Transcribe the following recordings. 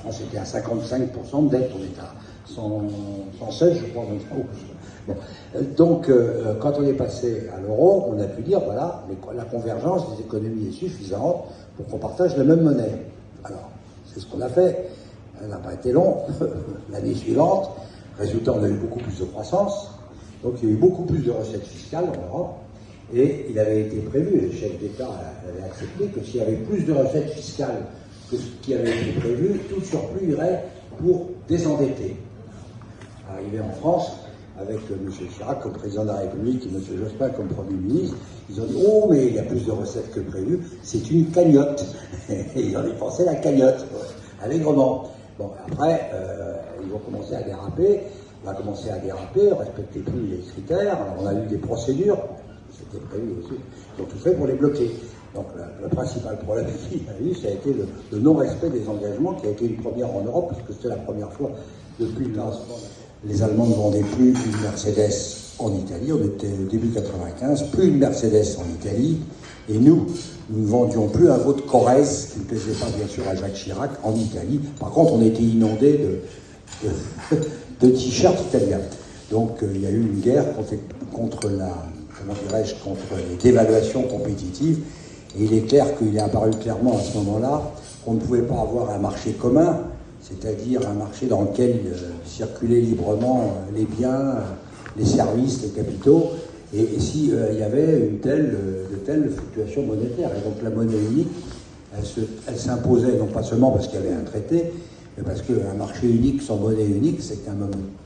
France était à 55% de dette, on est à 116, je crois, maintenant. Bon. Donc, quand on est passé à l'euro, on a pu dire, voilà, la convergence des économies est suffisante pour qu'on partage la même monnaie. Alors, c'est ce qu'on a fait. Ça n'a pas été long. L'année suivante, résultat, on a eu beaucoup plus de croissance. Donc, il y a eu beaucoup plus de recettes fiscales en Europe. Et il avait été prévu, le chef d'État avait accepté, que s'il y avait plus de recettes fiscales que ce qui avait été prévu, tout le surplus irait pour désendetter. Arrivé en France, avec M. Chirac comme président de la République et M. Jospin comme Premier ministre, ils ont dit « Oh, mais il y a plus de recettes que prévu, c'est une cagnotte ». Et ils ont dépensé la cagnotte, allègrement. Bon, après, ils ont commencé à déraper, on a commencé à déraper, on ne respectait plus les critères, alors on a eu des procédures, c'était prévu aussi, ils ont tout fait pour les bloquer. Donc le principal problème qu'il y a eu, ça a été le non-respect des engagements, qui a été une première en Europe, puisque c'était la première fois depuis le lancement. Les Allemands ne vendaient plus une Mercedes en Italie, on était au début 95, plus une Mercedes en Italie, et nous ne vendions plus un veau de Corrèze, qui ne plaisait pas bien sûr à Jacques Chirac, en Italie. Par contre, on était inondés de t-shirts italiens. Donc il y a eu une guerre contre les dévaluations compétitives, et il est clair qu'il est apparu clairement à ce moment-là qu'on ne pouvait pas avoir un marché commun, c'est-à-dire un marché dans lequel circulaient librement les biens, les services, les capitaux, et si il y avait de telles fluctuations monétaires. Et donc la monnaie unique, elle s'imposait non pas seulement parce qu'il y avait un traité, mais parce qu'un marché unique sans monnaie unique, c'est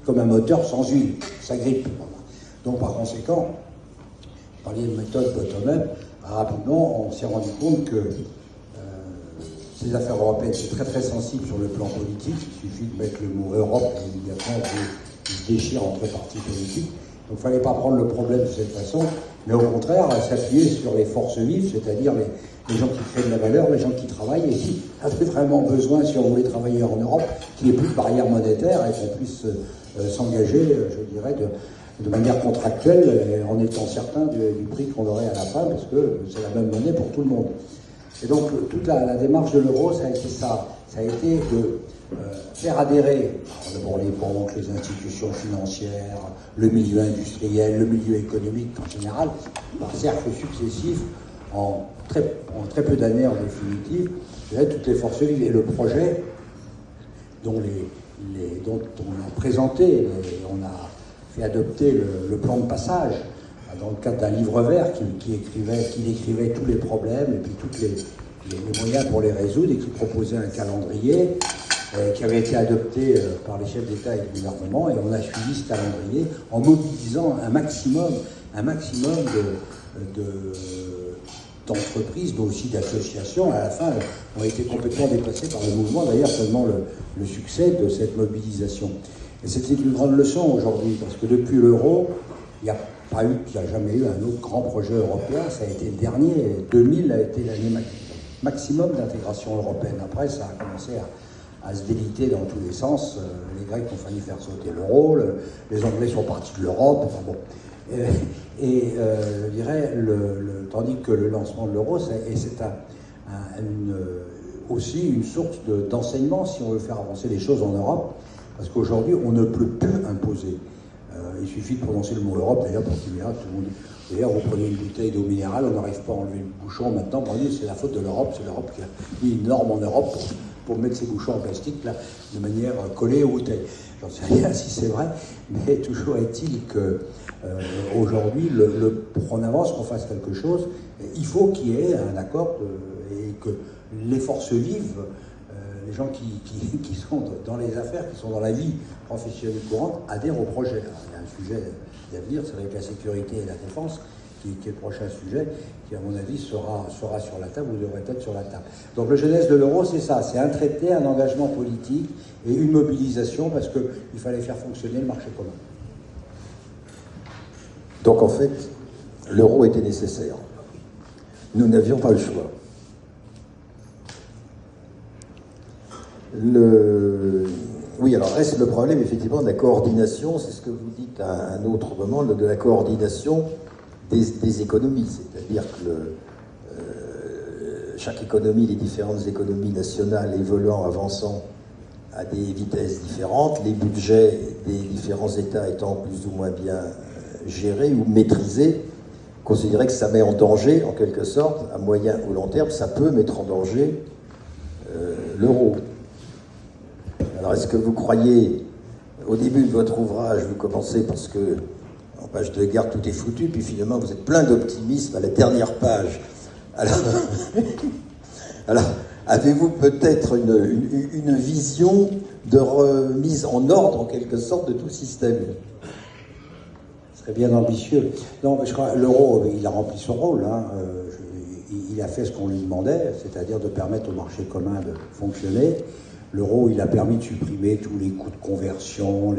comme un moteur sans huile, ça grippe. Donc par conséquent, je parlais de méthode bottom-up, rapidement on s'est rendu compte que ces affaires européennes, c'est très très sensible sur le plan politique. Il suffit de mettre le mot Europe et immédiatement il se déchire entre partis politiques. Donc il ne fallait pas prendre le problème de cette façon, mais au contraire s'appuyer sur les forces vives, c'est-à-dire les gens qui créent de la valeur, les gens qui travaillent et qui avaient vraiment besoin, si on voulait travailler en Europe, qu'il n'y ait plus de barrières monétaires et qu'on puisse s'engager, je dirais, de manière contractuelle, en étant certain du prix qu'on aurait à la fin, parce que c'est la même monnaie pour tout le monde. Et donc, toute la démarche de l'euro, ça a été ça. Ça a été de faire adhérer d'abord les banques, les institutions financières, le milieu industriel, le milieu économique en général, par cercles successifs, en très peu d'années en définitive, toutes les forces vives. Et le projet dont on a présenté, on a fait adopter le plan de passage, dans le cadre d'un livre vert qui décrivait tous les problèmes et puis tous les moyens pour les résoudre, et qui proposait un calendrier qui avait été adopté par les chefs d'État et de gouvernement, et on a suivi ce calendrier en mobilisant un maximum d'entreprises, mais aussi d'associations. À la fin, ont été complètement dépassés par le mouvement, d'ailleurs seulement le succès de cette mobilisation. Et c'était une grande leçon aujourd'hui, parce que depuis l'euro, il n'y a jamais eu un autre grand projet européen. Ça a été le dernier. 2000 a été l'année maximum d'intégration européenne. Après, ça a commencé à se déliter dans tous les sens. Les Grecs ont failli faire sauter l'euro, les Anglais sont partis de l'Europe. Enfin bon. Je dirais, tandis que le lancement de l'euro, c'est aussi une source d'enseignement si on veut faire avancer les choses en Europe, parce qu'aujourd'hui, on ne peut plus imposer. Il suffit de prononcer le mot Europe, d'ailleurs, pour qu'il y ait tout le monde. D'ailleurs, vous prenez une bouteille d'eau minérale, on n'arrive pas à enlever le bouchon maintenant. C'est la faute de l'Europe, c'est l'Europe qui a mis une norme en Europe pour mettre ces bouchons en plastique là, de manière collée aux bouteilles. J'en sais rien si c'est vrai, mais toujours est-il que aujourd'hui, on avance, qu'on fasse quelque chose. Il faut qu'il y ait un accord et que les forces vives, les gens qui sont dans les affaires, qui sont dans la vie professionnelle courante, adhèrent au projet. Alors, il y a un sujet d'avenir, c'est avec la sécurité et la défense, qui est le prochain sujet, qui à mon avis sera sur la table ou devrait être sur la table. Donc le jeunesse de l'euro, c'est ça, c'est un traité, un engagement politique et une mobilisation, parce qu'il fallait faire fonctionner le marché commun. Donc en fait, l'euro était nécessaire. Nous n'avions pas le choix. Oui, alors reste le problème effectivement de la coordination, c'est ce que vous dites à un autre moment, de la coordination des économies, c'est-à-dire que chaque économie, les différentes économies nationales évoluant, avançant à des vitesses différentes, les budgets des différents États étant plus ou moins bien gérés ou maîtrisés, considérer que ça met en danger, en quelque sorte, à moyen ou long terme, ça peut mettre en danger l'euro. Alors, est-ce que vous croyez, au début de votre ouvrage, vous commencez parce que, en page de garde, tout est foutu, puis finalement, vous êtes plein d'optimisme à la dernière page. Alors avez-vous peut-être une vision de remise en ordre, en quelque sorte, de tout système? Ce serait bien ambitieux. Non, mais je crois l'euro, il a rempli son rôle. Hein. Il a fait ce qu'on lui demandait, c'est-à-dire de permettre au marché commun de fonctionner. L'euro, il a permis de supprimer tous les coûts de conversion,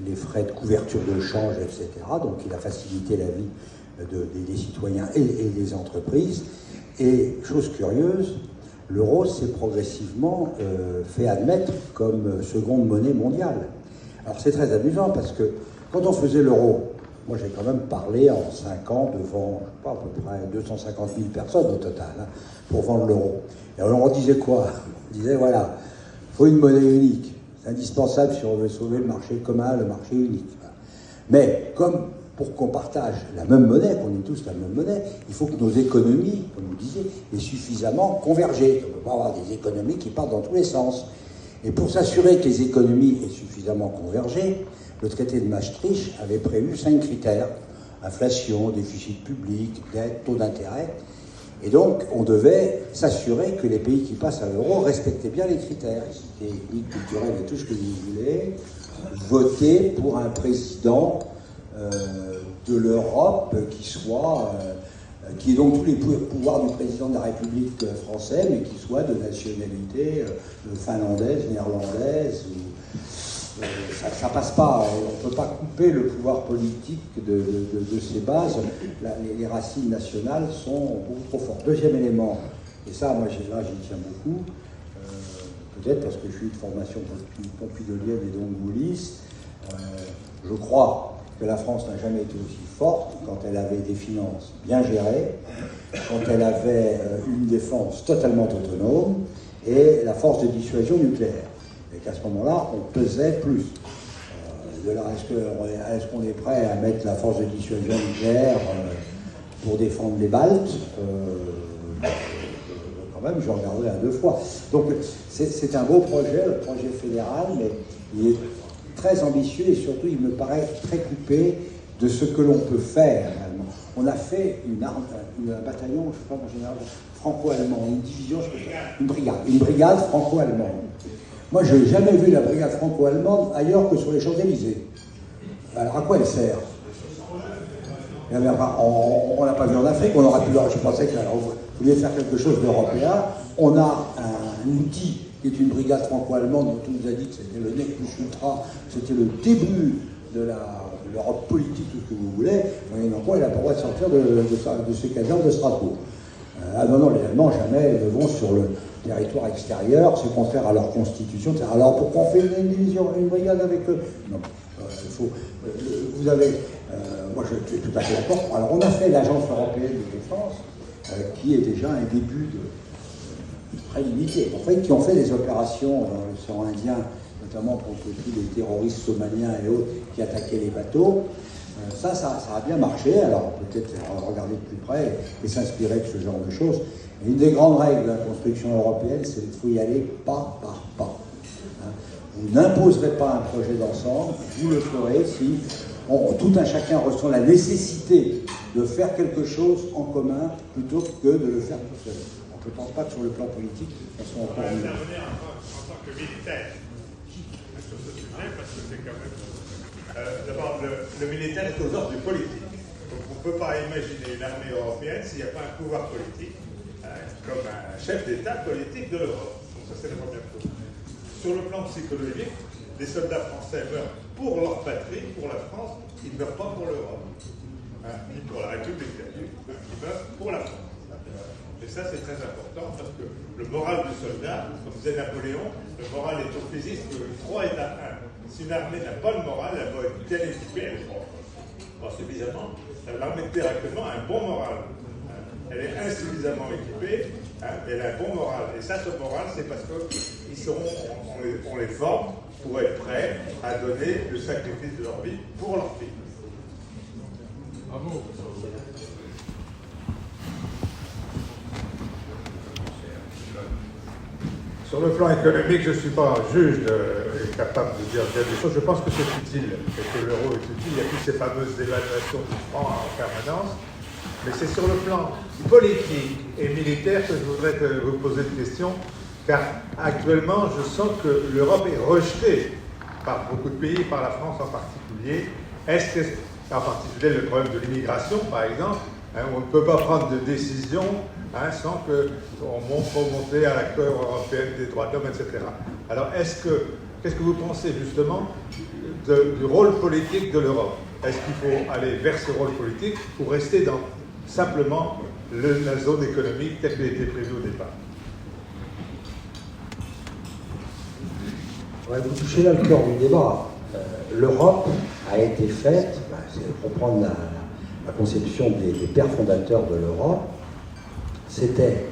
les frais de couverture de change, etc. Donc il a facilité la vie des citoyens et des entreprises. Et chose curieuse, l'euro s'est progressivement fait admettre comme seconde monnaie mondiale. Alors c'est très amusant parce que quand on faisait l'euro, moi j'ai quand même parlé en 5 ans devant, je sais pas, à peu près 250 000 personnes au total, hein, pour vendre l'euro. Et alors on disait quoi? On disait voilà, il faut une monnaie unique. C'est indispensable si on veut sauver le marché commun, le marché unique. Mais comme pour qu'on partage la même monnaie, qu'on ait tous la même monnaie, il faut que nos économies, comme vous disiez, aient suffisamment convergé. On ne peut pas avoir des économies qui partent dans tous les sens. Et pour s'assurer que les économies aient suffisamment convergé, le traité de Maastricht avait prévu 5 critères. Inflation, déficit public, dette, taux d'intérêt. Et donc, on devait s'assurer que les pays qui passent à l'euro respectaient bien les critères. C'était ethnique, culturel et tout ce que vous voulez. Voter pour un président de l'Europe qui ait donc tous les pouvoirs du président de la République français, mais qui soit de nationalité finlandaise, néerlandaise. Ça passe pas. On ne peut pas couper le pouvoir politique de ses bases. Les racines nationales sont beaucoup trop fortes. Deuxième élément, et ça, moi, j'y tiens beaucoup, peut-être parce que je suis de formation pompidolienne et donc gaulliste, je crois que la France n'a jamais été aussi forte quand elle avait des finances bien gérées, quand elle avait une défense totalement autonome et la force de dissuasion nucléaire. Et qu'à ce moment-là, on pesait plus. De là, est-ce qu'on est prêt à mettre la force de dissuasion nucléaire pour défendre les Baltes quand même, je regarderai à 2 fois. Donc, c'est un beau projet, le projet fédéral, mais il est très ambitieux et surtout, il me paraît très coupé de ce que l'on peut faire réellement. On a fait un bataillon, je sais pas, en général, franco-allemand, une division, une brigade franco-allemande. Moi, je n'ai jamais vu la brigade franco-allemande ailleurs que sur les Champs-Élysées. Alors, à quoi elle sert? On l'a pas vu en Afrique, on aurait pu, je pensais que vous vouliez faire quelque chose d'européen. On a un outil qui est une brigade franco-allemande dont on nous a dit que c'était le nec plus ultra, c'était le début de l'Europe politique, tout ce que vous voulez. Moyennant quoi, il n'a pas le droit de sortir de ses casernes de Strasbourg. Ah non, les Allemands jamais ne vont sur le territoire extérieur, c'est contraire à leur constitution. Alors pourquoi on fait une division, une brigade avec eux? Non, il faut. Vous avez. Moi je suis tout à fait d'accord. Alors on a fait l'Agence européenne de défense, qui est déjà un début très limité. En fait, qui ont fait des opérations dans l'océan Indien, notamment pour tous les terroristes somaliens et autres qui attaquaient les bateaux. Ça a bien marché, alors peut-être regarder de plus près et s'inspirer de ce genre de choses. Et une des grandes règles de la construction européenne, c'est qu'il faut y aller pas par pas. Vous n'imposerez pas un projet d'ensemble, vous le ferez si tout un chacun ressent la nécessité de faire quelque chose en commun plutôt que de le faire tout seul. Je ne pense pas que sur le plan politique, ça soit encore mieux. En tant que militaire sur ce sujet, parce que c'est quand même... D'abord, le militaire est aux ordres du politique. Donc on ne peut pas imaginer une armée européenne s'il n'y a pas un pouvoir politique, comme un chef d'État politique de l'Europe. Donc ça, c'est la première chose. Sur le plan psychologique, les soldats français meurent pour leur patrie, pour la France, ils ne meurent pas pour l'Europe, ni pour la République, ils meurent pour la France. Et ça, c'est très important, parce que le moral du soldat, comme disait Napoléon, le moral est au physique que 3 est à 1. Si une armée n'a pas le moral, elle va être bien équipée, elle est forte. Pas suffisamment. L'armée de terre actuellement a un bon moral. elle est insuffisamment équipée, hein, mais elle a un bon moral. Et ça, ce moral, c'est parce qu'ils seront, on les forme pour être prêts à donner le sacrifice de leur vie pour leur pays. Bravo. Sur le plan économique, je ne suis pas juge capable de dire des choses. Je pense que c'est utile et que l'euro est utile. Il y a toutes ces fameuses dévaluations du franc en permanence. Mais c'est sur le plan politique et militaire que je voudrais vous poser une question. Car actuellement, je sens que l'Europe est rejetée par beaucoup de pays, par la France en particulier. Est-ce que, en particulier le problème de l'immigration, par exemple, hein, on ne peut pas prendre de décision sans qu'on monte à la Cour européenne des droits de l'homme, etc. Alors, qu'est-ce que vous pensez justement du rôle politique de l'Europe? Est-ce qu'il faut aller vers ce rôle politique ou rester dans simplement la zone économique telle qu'elle était prévue au départ? Ouais, vous touchez là le cœur du débat. L'Europe a été faite, pour prendre la conception des pères fondateurs de l'Europe, c'était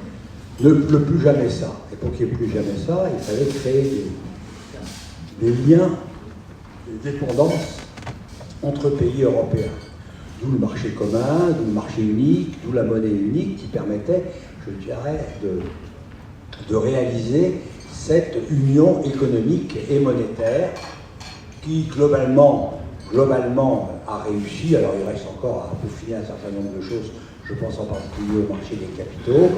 ne plus jamais ça. Et pour qu'il n'y ait plus jamais ça, il fallait créer des liens, des dépendances entre pays européens. D'où le marché commun, d'où le marché unique, d'où la monnaie unique qui permettait, je dirais, de réaliser cette union économique et monétaire qui globalement a réussi. Alors il reste encore à peaufiner un certain nombre de choses, je pense en particulier au marché des capitaux,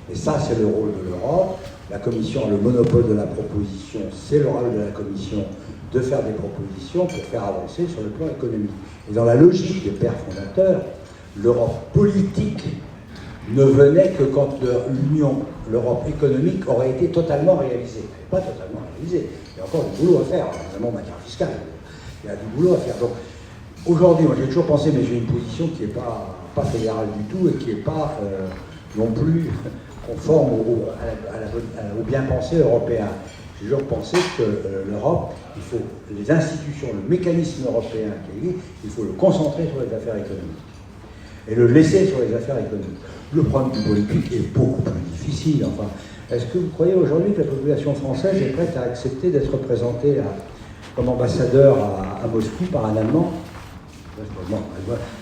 et ça c'est le rôle de l'Europe. La Commission a le monopole de la proposition, c'est le rôle de la Commission de faire des propositions pour faire avancer sur le plan économique. Et dans la logique des pères fondateurs, l'Europe politique ne venait que quand l'Europe économique aurait été totalement réalisée. Elle n'est pas totalement réalisée. Il y a encore du boulot à faire, notamment en matière fiscale. Il y a du boulot à faire. Donc, aujourd'hui, moi j'ai toujours pensé, mais j'ai une position qui n'est pas fédérale du tout et qui n'est pas non plus conforme au bien-pensé européen. J'ai toujours pensé que l'Europe, il faut les institutions, le mécanisme européen qui existe, il faut le concentrer sur les affaires économiques et le laisser sur les affaires économiques. Le problème du politique est beaucoup plus difficile. Enfin, est-ce que vous croyez aujourd'hui que la population française est prête à accepter d'être représentée comme ambassadeur à Moscou par un Allemand? Non,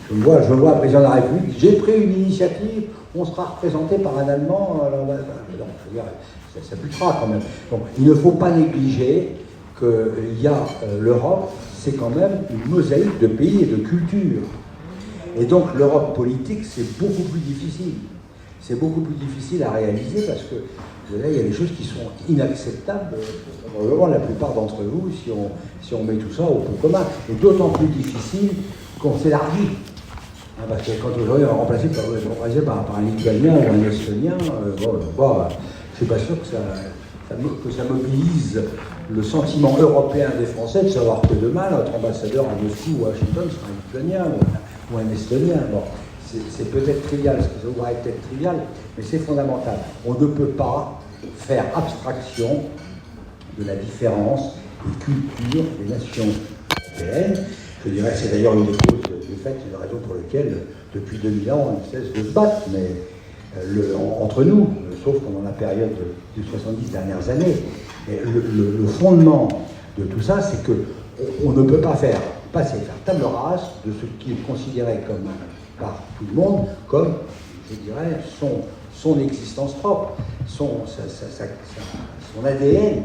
je vois le président de la République, j'ai pris une initiative, on sera représenté par un Allemand, alors, non, je veux dire, ça butera quand même. Donc, il ne faut pas négliger qu'il y a l'Europe, c'est quand même une mosaïque de pays et de cultures. Et donc l'Europe politique, c'est beaucoup plus difficile. C'est beaucoup plus difficile à réaliser parce que là, il y a des choses qui sont inacceptables, probablement la plupart d'entre vous, si on met tout ça au point commun. Et d'autant plus difficile qu'on s'élargit. Parce que quand aujourd'hui on est remplacé par un Lituanien ou un Estonien, je ne suis pas sûr que ça mobilise le sentiment européen des Français de savoir que demain, notre ambassadeur à Moscou ou à Washington sera un Lituanien ou un Estonien. Bon, c'est peut-être trivial, ça vous paraît peut-être trivial, mais c'est fondamental. On ne peut pas faire abstraction de la différence des cultures des nations européennes. Je dirais que c'est d'ailleurs une des causes du fait, c'est une raison pour laquelle, depuis 2000 ans, on ne cesse de se battre, mais entre nous, sauf pendant la période des 70 dernières années. Mais le fondement de tout ça, c'est qu'on ne peut pas faire table rase de ce qui est considéré par tout le monde comme, je dirais, son existence propre, son ADN.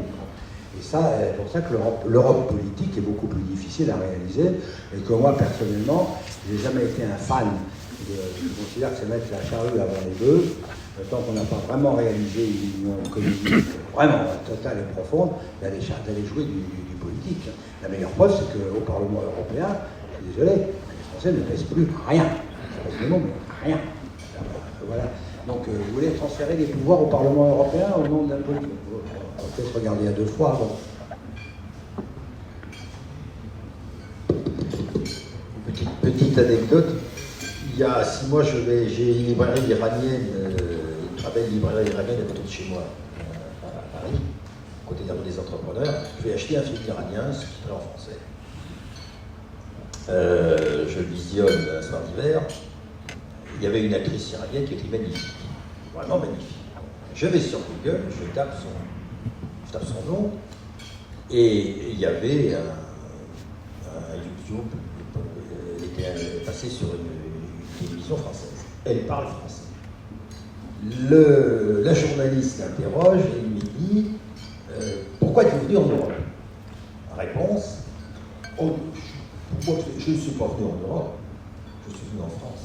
Et ça, c'est pour ça que l'Europe politique est beaucoup plus difficile à réaliser, et que moi, personnellement, je n'ai jamais été un fan je considère que c'est mettre la charrue avant les bœufs, tant qu'on n'a pas vraiment réalisé une union économique vraiment totale et profonde, d'aller jouer du politique. La meilleure preuve, c'est qu'au Parlement européen, je suis désolé, les Français ne pèsent plus rien. Ça passe le nom, mais rien. Voilà. Donc, vous voulez transférer les pouvoirs au Parlement européen au nom de la politique. On va peut-être regarder à deux fois avant. Petite anecdote. Il y a 6 mois, j'ai une librairie iranienne, une très belle librairie iranienne à côté de chez moi, à Paris, à côté d'un des entrepreneurs. Je vais acheter un film iranien, ce qui est en français. Je le visionne un soir d'hiver. il y avait une actrice iranienne qui était magnifique, vraiment magnifique. Je vais sur Google, je tape son nom, et il y avait un YouTube, elle était passée sur une télévision française. Elle parle français. La journaliste l'interroge et il lui dit pourquoi êtes-vous venu en Europe? Réponse, oh, je ne suis pas venu en Europe, je suis venu en France.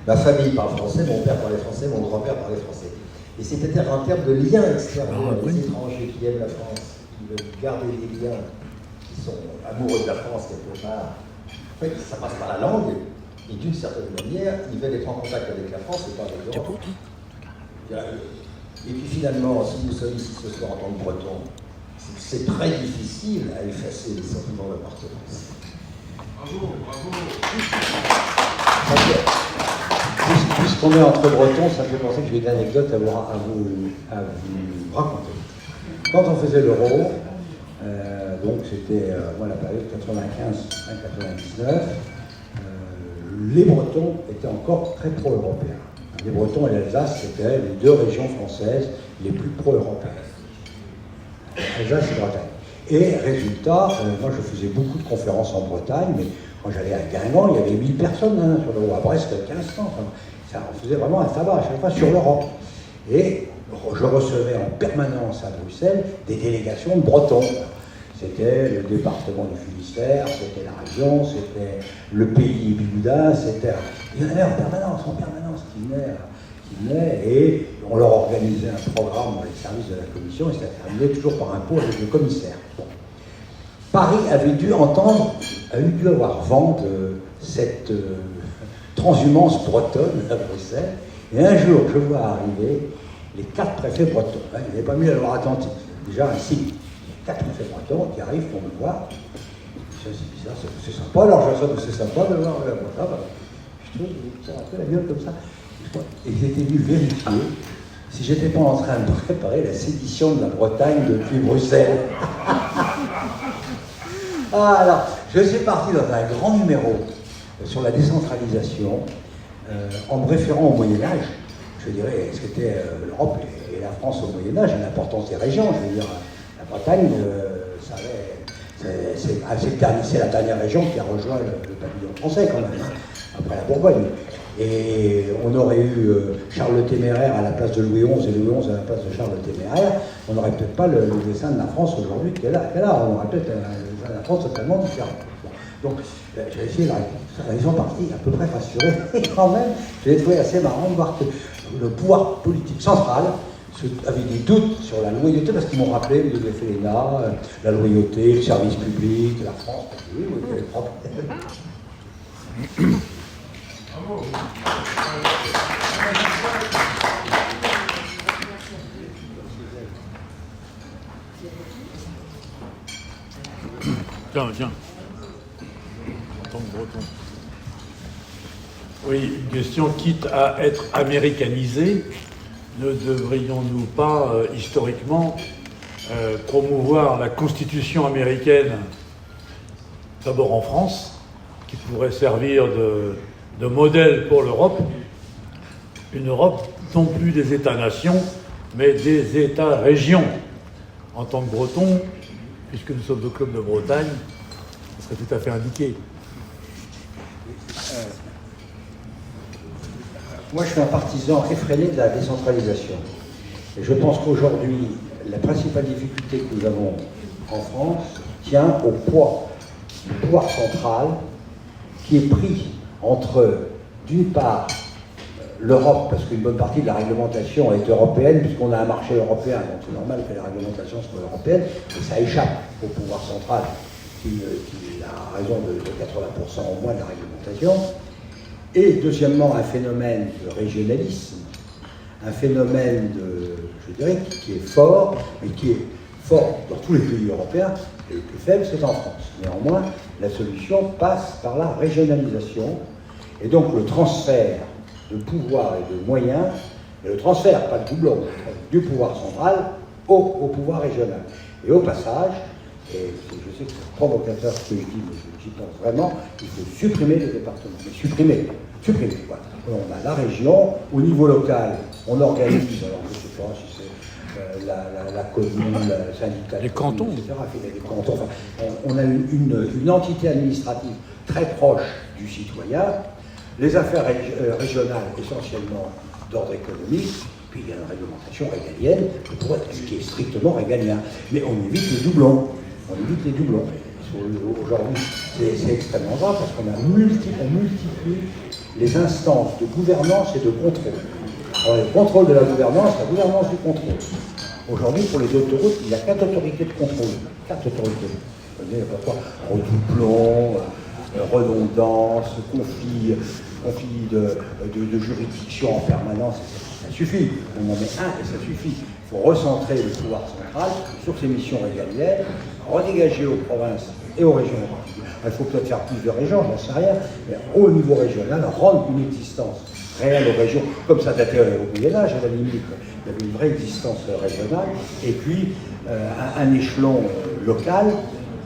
Ma famille parle français, mon père parlait français, mon grand-père parlait français. Et c'est-à-dire en termes de liens extérieurs, les étrangers qui aiment la France, qui veulent garder des liens, qui sont amoureux de la France quelque part, en fait, ça passe par la langue, et d'une certaine manière, ils veulent être en contact avec la France et pas avec l'Europe. Et puis finalement, si nous sommes ici ce soir en tant que Bretons, c'est très difficile à effacer les sentiments d'appartenance. Bravo, bravo. Puisqu'on est entre Bretons, ça me fait penser que j'ai une anecdote à vous raconter. Quand on faisait l'euro, donc c'était la période 95-99, les Bretons étaient encore très pro-européens. Les Bretons et l'Alsace, c'était les deux régions françaises les plus pro-européennes. Alsace et Bretagne. Et résultat, moi je faisais beaucoup de conférences en Bretagne, mais quand j'allais à Guingamp, il y avait 1000 personnes sur l'euro. À Brest, 1500. Ça, on faisait vraiment un tabac à chaque fois sur l'Europe. Et je recevais en permanence à Bruxelles des délégations de Bretons. C'était le département du Finistère, c'était la région, c'était le pays Bigoudin, c'était... Il y en avait en permanence qui venaient, et on leur organisait un programme dans les services de la commission, et ça terminait toujours par un pot avec le commissaire. Bon. Paris avait dû avoir vent de cette transhumance bretonne à Bruxelles, et un jour, je vois arriver les 4 préfets bretons. Il n'y avait pas mis la Loire-Atlantique, déjà un signe. 4 préfets bretons qui arrivent pour me voir. C'est bizarre, c'est sympa, alors je sens que c'est sympa de voir la Bretagne. Je trouve que ça a fait la gueule comme ça. Et j'étais venu vérifier si j'étais pas en train de préparer la sédition de la Bretagne depuis Bruxelles. Alors, je suis parti dans un grand numéro sur la décentralisation, en me référant au Moyen-Âge. Je dirais, ce qu'était l'Europe et la France au Moyen-Âge, et l'importance des régions. Je veux dire, la Bretagne, c'est la dernière région qui a rejoint le pavillon français, quand même, après la Bourgogne. Et on aurait eu Charles le Téméraire à la place de Louis XI et Louis XI à la place de Charles le Téméraire, on n'aurait peut-être pas le dessin de la France aujourd'hui qu'elle a. On aurait peut-être un dessin de la France totalement différent. Donc, j'ai essayé de la réponse. Ils sont partis à peu près rassurés. Et quand même, j'ai trouvé assez marrant de voir que le pouvoir politique central avait des doutes sur la loyauté, parce qu'ils m'ont rappelé, vous avez fait l'ENA, la loyauté, le service public, la France, parce que oui, il y avait des problèmes. Bravo. Tiens. En tant que Breton. Oui, une question, quitte à être américanisée, ne devrions-nous pas, historiquement, promouvoir la Constitution américaine, d'abord en France, qui pourrait servir de modèle pour l'Europe, une Europe non plus des États-nations, mais des États-régions. En tant que Breton, puisque nous sommes au Club de Bretagne, ce serait tout à fait indiqué. Moi, je suis un partisan effréné de la décentralisation. Et je pense qu'aujourd'hui, la principale difficulté que nous avons en France tient au poids du pouvoir central qui est pris entre, d'une part, l'Europe, parce qu'une bonne partie de la réglementation est européenne, puisqu'on a un marché européen, donc c'est normal que la réglementation soit européenne, et ça échappe au pouvoir central qui a raison de 80% au moins de la réglementation. Et deuxièmement, un phénomène de régionalisme, un phénomène je dirais, qui est fort, mais qui est fort dans tous les pays européens, et le plus faible, c'est en France. Néanmoins, la solution passe par la régionalisation, et donc le transfert de pouvoir et de moyens, et le transfert, pas le doublon, du pouvoir central au pouvoir régional. Et au passage, et je sais que c'est provocateur ce que je dis, mais j'y pense vraiment, il faut supprimer les départements. Mais supprimer, quoi. On a la région, au niveau local, on organise, alors je ne sais pas si c'est la commune, le syndicat, les cantons, etc. Les cantons. Enfin, on a une entité administrative très proche du citoyen, les affaires régionales essentiellement d'ordre économique, puis il y a une réglementation régalienne pour ce qui est strictement régalien. Mais on évite les doublons. Aujourd'hui, c'est extrêmement grave parce qu'on multiplie les instances de gouvernance et de contrôle. Alors, le contrôle de la gouvernance du contrôle. Aujourd'hui, pour les autoroutes, il y a 4 autorités de contrôle. 4 autorités. Vous voyez, pourquoi redoublons, redondance, conflit de juridiction en permanence, ça suffit. On en met un et ça suffit. Il faut recentrer le pouvoir central sur ses missions régaliennes, redégager aux provinces et aux régions en particulier. Il faut peut-être faire plus de régions, j'en sais rien, mais au niveau régional, rendre une existence réelle aux régions, comme ça datait au Moyen-Âge à la limite. Il y avait une vraie existence régionale, et puis un échelon local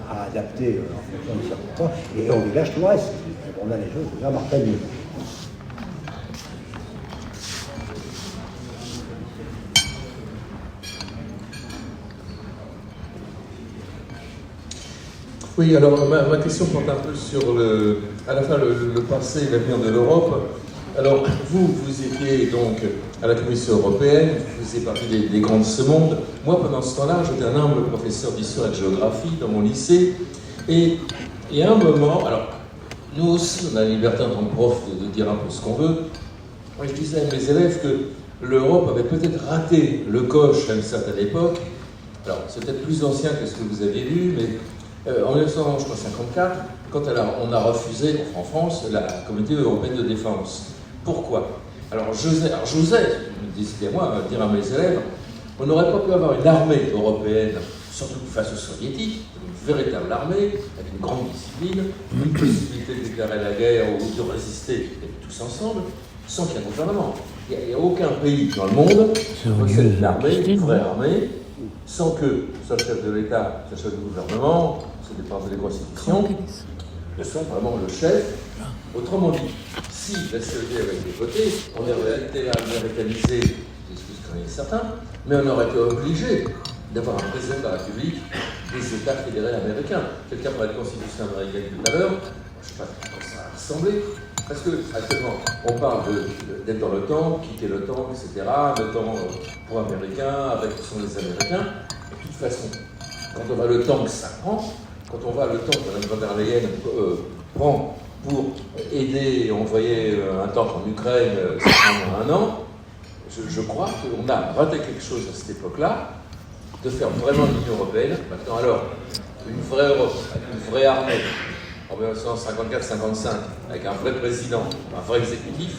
à adapter en fonction des circonstances, et on dégage tout le reste. On a les choses déjà marquées. Oui, alors ma question porte un peu sur à la fois le passé et l'avenir de l'Europe. Alors, vous étiez donc à la Commission européenne, vous faisiez partie des grands de ce monde. Moi, pendant ce temps-là, j'étais un humble professeur d'histoire et de géographie dans mon lycée. Et à un moment, alors, nous aussi, on a la liberté en tant que prof de dire un peu ce qu'on veut. Moi, je disais à mes élèves que l'Europe avait peut-être raté le coche à une certaine époque. Alors, c'est peut-être plus ancien que ce que vous aviez lu, mais en 1954, quand on a refusé, en France, la Communauté européenne de défense. Pourquoi? Alors j'osais, décidez moi, dire à mes élèves, on n'aurait pas pu avoir une armée européenne, surtout face aux soviétiques, une véritable armée, avec une grande discipline, une possibilité de déclarer la guerre ou de résister tous ensemble, sans qu'il y ait un gouvernement. Il n'y a aucun pays dans le monde qui possède une armée, une vraie armée, sans que soit le chef de l'État, soit le chef du gouvernement, ça dépend des constitutions, ne soit vraiment le chef. Autrement dit, si la CED avait été votée, on aurait été américanisé, c'est ce que je connais certains, mais on aurait été obligé d'avoir un président de la République des États fédérés américains. Quelqu'un parlait de constitution américaine tout à l'heure, je ne sais pas comment ça a ressemblé, parce que actuellement, on parle d'être dans l'OTAN, quitter l'OTAN, etc., l'OTAN pour Américains, avec qui sont les Américains. De toute façon, quand on voit le temps que ça prend, quand on voit le temps que Mme von der Leyen prend pour aider et envoyer un tank en Ukraine, ça prend 1 an, je crois qu'on a raté quelque chose à cette époque-là, de faire vraiment l'Union européenne. Maintenant, alors, une vraie Europe, avec une vraie armée, en 1954-55, avec un vrai président, un vrai exécutif,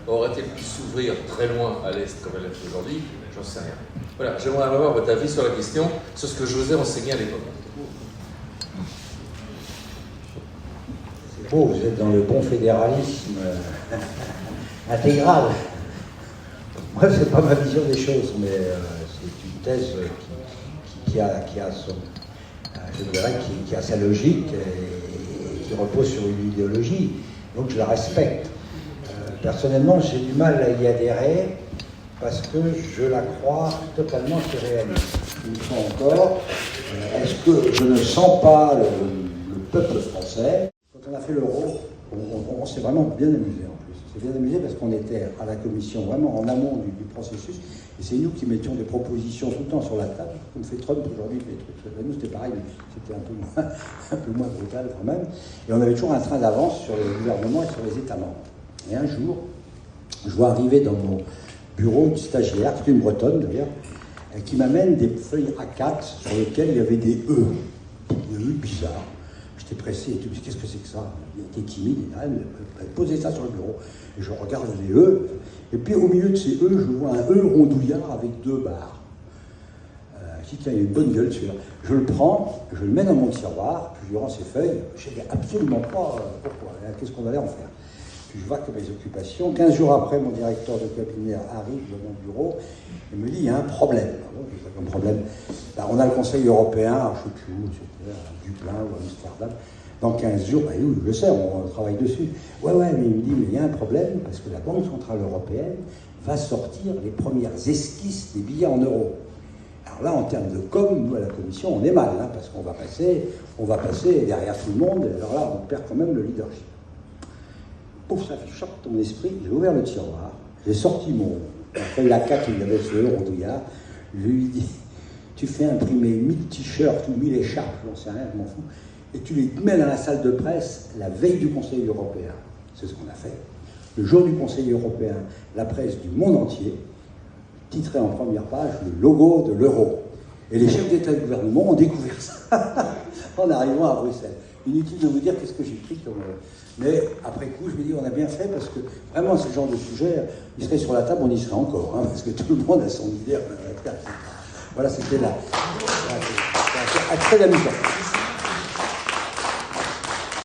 aurait-elle pu s'ouvrir très loin à l'Est comme elle est aujourd'hui? J'en sais rien. Voilà, j'aimerais avoir votre avis sur la question, sur ce que je vous ai enseigné à l'époque. C'est beau, vous êtes dans le bon fédéralisme intégral. Moi, c'est pas ma vision des choses, mais c'est une thèse qui a son, je dirais, qui a sa logique et qui repose sur une idéologie. Donc je la respecte. Personnellement, j'ai du mal à y adhérer parce que je la crois totalement irréaliste. Une fois encore, est-ce que je ne sens pas le peuple français? Quand on a fait l'euro, on s'est vraiment bien amusé en plus. On s'est bien amusé parce qu'on était à la commission vraiment en amont du processus et c'est nous qui mettions des propositions tout le temps sur la table. Comme fait Trump aujourd'hui, fait des trucs. Nous c'était pareil, mais c'était un peu moins brutal quand même. Et on avait toujours un train d'avance sur le gouvernement et sur les États membres. Et un jour, je vois arriver dans mon bureau une stagiaire, c'était une bretonne d'ailleurs, qui m'amène des feuilles A4 sur lesquelles il y avait des E. Des E bizarres. J'étais pressé et tout, mais qu'est-ce que c'est que ça? Il était timide, elle posait ça sur le bureau. Et je regarde les E, et puis au milieu de ces E, je vois un E rondouillard avec 2 barres. Je dis, tiens, il a une bonne gueule celui-là. Je le prends, je le mets dans mon tiroir, puis je lui rends ses feuilles. Je ne sais absolument pas pourquoi, qu'est-ce qu'on allait en faire. je vois que mes occupations. 15 jours après, mon directeur de cabinet arrive dans mon bureau et me dit, il y a un problème. Un problème. Ben, on a le Conseil européen, je ne sais plus où, à Dublin ou à Amsterdam. Dans 15 jours, ben oui, je le sais, on travaille dessus. Ouais, mais il me dit, mais il y a un problème, parce que la Banque Centrale Européenne va sortir les premières esquisses des billets en euros. Alors là, en termes de com, nous, à la Commission, on est mal, hein, parce qu'on va passer derrière tout le monde, et alors là, on perd quand même le leadership. Pouf, ça fait choc ton esprit, j'ai ouvert le tiroir, j'ai sorti mon feuille A4 où il y avait ce eurodouillard, je lui ai dit, tu fais imprimer 1000 t-shirts ou 1000 écharpes, j'en sais rien, je m'en fous, et tu les mets dans la salle de presse la veille du Conseil européen. C'est ce qu'on a fait. Le jour du Conseil européen, la presse du monde entier titrait en première page le logo de l'euro. Et les chefs d'État et de gouvernement ont découvert ça en arrivant à Bruxelles. Inutile de vous dire qu'est-ce que j'ai pris comme... Mais après coup, je me dis, on a bien fait parce que vraiment, ce genre de sujet, il serait sur la table, on y serait encore, hein, parce que tout le monde a son idée. Voilà, c'était là. Très amusant.